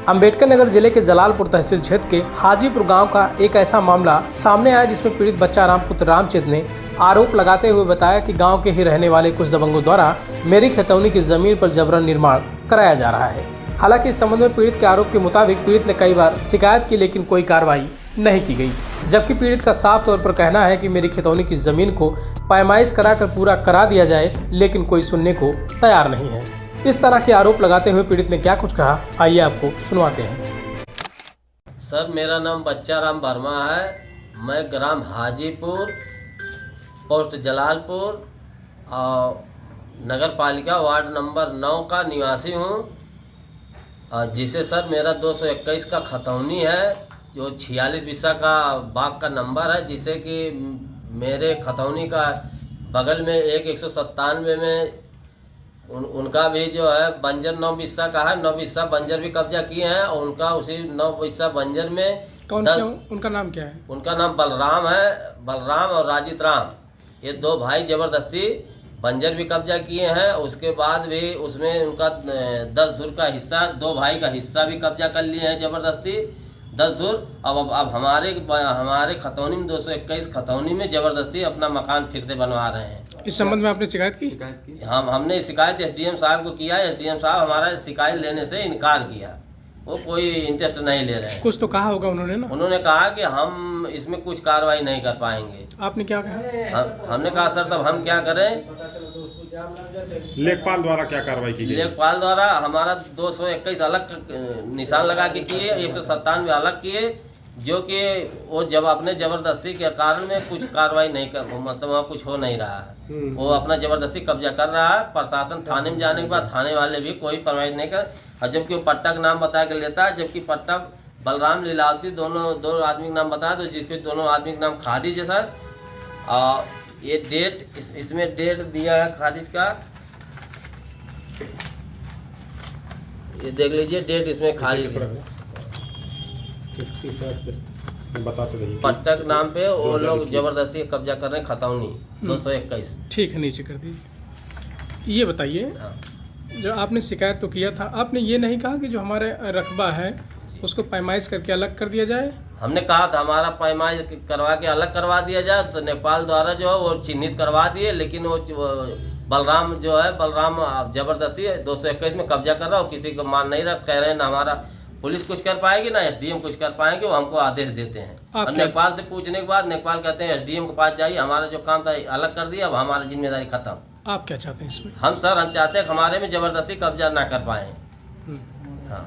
अम्बेडकर नगर जिले के जलालपुर तहसील क्षेत्र के हाजीपुर गांव का एक ऐसा मामला सामने आया जिसमें पीड़ित बच्चा रामपुत्र रामचंद्र ने आरोप लगाते हुए बताया कि गांव के ही रहने वाले कुछ दबंगों द्वारा मेरी खतौनी की जमीन पर जबरन निर्माण कराया जा रहा है। हालांकि इस संबंध में पीड़ित के आरोप के मुताबिक पीड़ित ने कई बार शिकायत की लेकिन कोई कार्रवाई नहीं की गई, जबकि पीड़ित का साफ तौर पर कहना है कि मेरी खतौनी की जमीन को पैमाइश कराकर पूरा करा दिया जाए, लेकिन कोई सुनने को तैयार नहीं है। इस तरह के आरोप लगाते हुए पीड़ित ने क्या कुछ कहा, आइए आपको सुनवाते हैं। सर, मेरा नाम बच्चा राम वर्मा है। मैं ग्राम हाजीपुर, पोस्ट जलालपुर और नगर पालिका वार्ड नंबर 9 का निवासी हूँ, जिसे सर मेरा 221 का खतौनी है, जो 46 बिस्सा का बाग का नंबर है, जिसे कि मेरे खतौनी का बगल में एक 197 में उनका भी जो है बंजर 9 बिस्सा का है, 9 बिस्सा बंजर भी कब्जा किए हैं और उनका उसी 9 बिस्सा बंजर में उनका नाम क्या है? उनका नाम बलराम है, बलराम और राजित राम। ये दो भाई जबरदस्ती बंजर भी कब्जा किए हैं। उसके बाद भी उसमें उनका 10 धुर का हिस्सा, दो भाई का हिस्सा भी कब्जा कर लिए हैं जबरदस्ती 10 धुर। अब हमारे खतौनी में 221 खतौनी में जबरदस्ती अपना मकान फिर से बनवा रहे हैं। इस संबंध में आपने शिकायत की? हमने शिकायत एसडीएम साहब को किया। एसडीएम साहब हमारा शिकायत लेने से इनकार किया, वो कोई इंटरेस्ट नहीं ले रहे हैं। कुछ तो कहा होगा उन्होंने ना? उन्होंने कहा कि हम इसमें कुछ कार्रवाई नहीं कर पाएंगे। आपने क्या कहा? हमने कहा सर तब हम क्या करें। लेखपाल द्वारा क्या कार्रवाई की गई? लेखपाल द्वारा हमारा 221 अलग निशान लगा के किए, 197 अलग किए, जो कि वो जब अपने जबरदस्ती के कारण में कुछ कार्रवाई नहीं कर, मतलब वहाँ कुछ हो नहीं रहा है। वो अपना जबरदस्ती कब्जा कर रहा है। प्रशासन थाने में जाने के बाद थाने वाले भी कोई कार्रवाई नहीं कर, और जबकि वो पट्टा का नाम बता के लेता है, जबकि पट्टा बलराम लीलावती दो आदमी का नाम बताया, तो जिसके दोनों आदमी का नाम खारिज है सर। और ये डेट इसमें डेट दिया है खारिज का, ये देख लीजिए डेट इसमें खारिज है। बताते रहिए। पट्टक नाम पे वो लोग जबरदस्ती कब्जा कर रहे हैं खतौनी 221। ठीक है, नीचे कर दीजिए। ये बताइए, जो आपने शिकायत तो किया था, आपने ये नहीं कहा कि जो हमारे रकबा है उसको पैमाइश करके अलग कर दिया जाए? हमने कहा था हमारा पैमाइश करवा के अलग करवा दिया जाए, तो नेपाल द्वारा जो है वो चिन्हित करवा दिए, लेकिन वो बलराम जो है, बलराम जबरदस्ती 221 में कब्जा कर रहा है। किसी को मान नहीं रहा, कह रहे हैं ना हमारा पुलिस कुछ कर पाएगी ना एसडीएम कुछ कर पाएंगे, वो हमको आदेश देते हैं। और नेपाल से पूछने के बाद नेपाल कहते हैं एसडीएम के पास जाइए, हमारा जो काम था अलग कर दिया, अब हमारी जिम्मेदारी खत्म। आप क्या चाहते हैं इसमें? हम चाहते हैं कि हमारे में जबरदस्ती कब्जा ना कर पाए। हाँ।